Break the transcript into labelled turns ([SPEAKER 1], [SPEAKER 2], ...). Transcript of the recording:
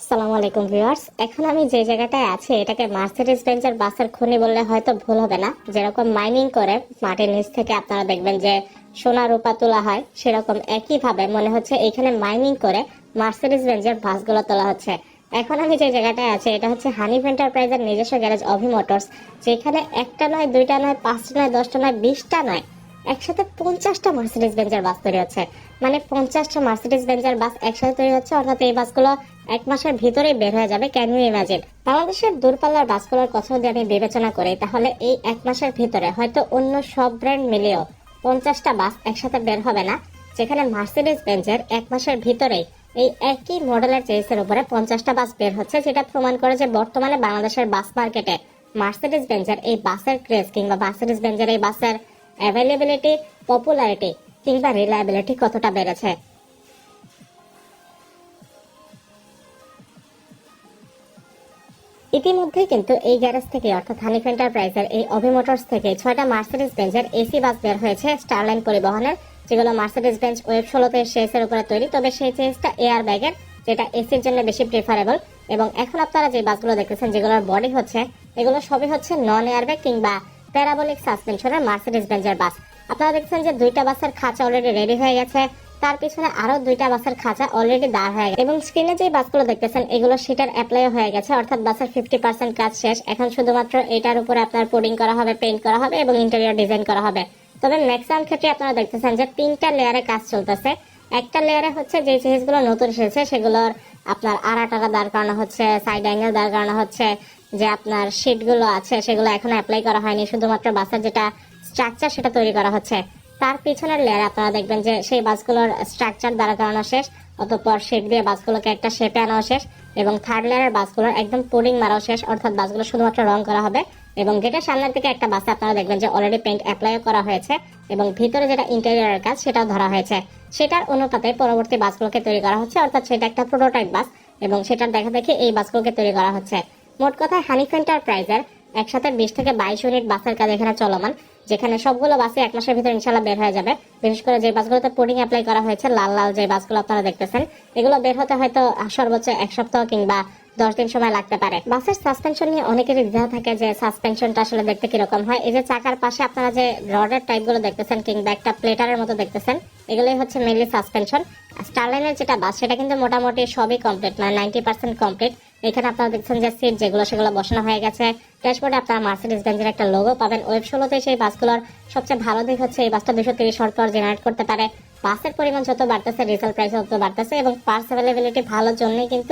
[SPEAKER 1] আসসালামু আলাইকুম ভিউয়ার্স। এখন আমি যে জায়গাটায় আছি এটাকে মার্সিডিজ বেঞ্জের বাসের খনি বললে হয়তো ভুল হবে না। যেরকম মাইনিং করে মাটির নিচ থেকে আপনারা দেখবেন যে সোনা রূপা তোলা হয়, সেরকম একই ভাবে মনে হচ্ছে এখানে মাইনিং করে মার্সিডিজ বেঞ্জের বাসগুলো তোলা হচ্ছে। এখন আমি যে জায়গাটায় আছি এটা হচ্ছে হানিফ এন্টারপ্রাইজের নিজস্ব গ্যারেজ অভি মোটরস, যেখানে একটা নয়, দুইটা নয়, পাঁচটা নয়, 10টা নয়, 20টা নয়, একসাথে 50টা মার্সিডিজ বেঞ্জের বাস তৈরি হচ্ছে। মানে 50টা মার্সিডিজ বেঞ্জের বাস একসাথে তৈরি হচ্ছে, অর্থাৎ এই বাসগুলো এক মাসের ভিতরেই বের হয়ে যাবে। Can you imagine? বাংলাদেশের দূরপাল্লার বাসগুলোর কথা যদি আমি বিবেচনা করি তাহলে এই এক মাসের ভিতরে হয়তো অন্য সব ব্র্যান্ড মিলিয়েও 50টা বাস একসাথে বের হবে না, যেখানে মার্সিডিজ বেঞ্জের এক মাসের ভিতরেই এই একই মডেলের চেসের উপরে 50টা বাস বের হচ্ছে, যেটা প্রমাণ করে যে বর্তমানে বাংলাদেশের বাস মার্কেটে মার্সিডিজ বেঞ্জের এই বাসের ক্রেজ কিংবা মার্সিডিজ বেঞ্জের এই বাসের অ্যাভেলেবিলিটি, পপুলারিটি কিংবা রিলায়েবিলিটি কতটা বেড়েছে। ইতিমধ্যে কিন্তু এই গ্যারেজ থেকে অর্থাৎ হানিফ এন্টারপ্রাইজের এই অভি মোটরস থেকে 6টা মার্সিডিজ বেঞ্জের এসি বাস বের হয়েছে স্টারলাইন পরিবহনের, যেগুলো মার্সিডিজ বেঞ্জ ওয়েব 16 শেসের উপরে তৈরি। তবে সেই চেসটা এয়ার ব্যাগের, যেটা এসির জন্য বেশি প্রেফারেবল। এবং এখন আপনারা যে বাসগুলো দেখতেছেন যেগুলোর বডি হচ্ছে, এগুলো সবই হচ্ছে নন এয়ার ব্যাগ কিংবা প্যারাবোলিক সাসপেনশনের মার্সিডিজ বেঞ্জের বাস। আপনারা দেখছেন যে 2টা বাসের খাঁচা অলরেডি রেডি হয়ে গেছে, তার পিছনে আরো 2টা বাসের খাঁচা অলরেডি দাঁড় হয়ে গেছে। এবং স্ক্রিনে যে বাসগুলো দেখতেছেন এগুলো সিটার অ্যাপ্লাই হয়ে গেছে, অর্থাৎ বাসের 50% কাজ শেষ। এখন শুধুমাত্র এটার উপরে আপনার কোডিং করা হবে, পেইন্ট করা হবে এবং ইন্টেরিয়র ডিজাইন করা হবে। তবে ম্যাক্সিমাম ক্ষেত্রে আপনারা দেখতেছেন যে 3টা লেয়ারে কাজ চলতেছে। একটা লেয়ারে হচ্ছে যে চেঞ্জগুলো নতুন এসেছে সেগুলোর আপনার আড়াটারা দাঁড় করানো হচ্ছে, সাইড অ্যাঙ্গেল দাঁড় করানো হচ্ছে। যে আপনার শীটগুলো আছে সেগুলো এখনো অ্যাপ্লাই করা হয়নি, শুধুমাত্র বাসের যেটা স্ট্রাকচার সেটা তৈরি করা হচ্ছে। তার পিছনের লেয়ারে আপনারা দেখবেন যে সেই বাসগুলোর স্ট্রাকচার দ্বারা করানো শেষ, অতঃপর শেপ দিয়ে বাসগুলোকে একটা শেপে আনাও শেষ, এবং থার্ড লেয়ারের বাসগুলোর একদম কোডিং মারাও শেষ, অর্থাৎ বাসগুলো শুধুমাত্র রং করা হবে। এবং গেটের সামনের দিকে একটা বাসে আপনারা দেখবেন যে অলরেডি পেইন্ট অ্যাপ্লাই করা হয়েছে এবং ভিতরে যেটা ইন্টেরিয়রের কাজ সেটাও ধরা হয়েছে। সেটার অনুপাতে পরবর্তী বাসগুলোকে তৈরি করা হচ্ছে, অর্থাৎ সেটা একটা প্রোটোটাইপ বাস এবং সেটার দেখা দেখি এই বাসগুলোকে তৈরি করা হচ্ছে। মোট কথা হানিফ এন্টারপ্রাইজের একসাথে 20 থেকে 22 ইউনিট বাসের কাজ এখানে চলমান, যেখানে সবগুলো বাসে এক মাসের ভিতরে ইনশাল্লাহ বের হয়ে যাবে। বিশেষ করে যে বাসগুলোতে কোডিং অ্যাপ্লাই করা হয়েছে, লাল লাল যে বাসগুলো আপনারা দেখতেছেন, এগুলো বের হতে হয়তো সর্বোচ্চ 1 সপ্তাহ কিংবা 10 দিন সময় লাগতে পারে। বাসের সাসপেনশন নিয়ে অনেকেরই দ্বিধা থাকে যে সাসপেনশনটা আসলে দেখতে কিরকম হয়। এই যে চাকার পাশে আপনারা যে রডের টাইপ গুলো দেখতেছেন কিংবা একটা প্লেটারের মতো দেখতেছেন, এগুলোই হচ্ছে মেইনলি সাসপেনশন। স্টারলাইনের যেটা বাস সেটা কিন্তু মোটামুটি সবই কমপ্লিট, মানে 90% কমপ্লিট। এখানে আপনারা দেখছেন যে সিট যেগুলো সেগুলো বসানো হয়ে গেছে। ড্যাশবোর্ডে আপনারা মার্সিডিজ বেঞ্জের একটা লোগো পাবেন। ওয়েব 16 সেই বাসগুলোর সবচেয়ে ভালো দিক হচ্ছে এই বাসটা 230 হর্স জেনারেট করতে পারে। বাসের পরিমাণ যত বাড়তেছে রিসেল প্রাইস তত বাড়তেছে এবং পার্টস অ্যাভেলেবিলিটি ভালোর জন্যই কিন্তু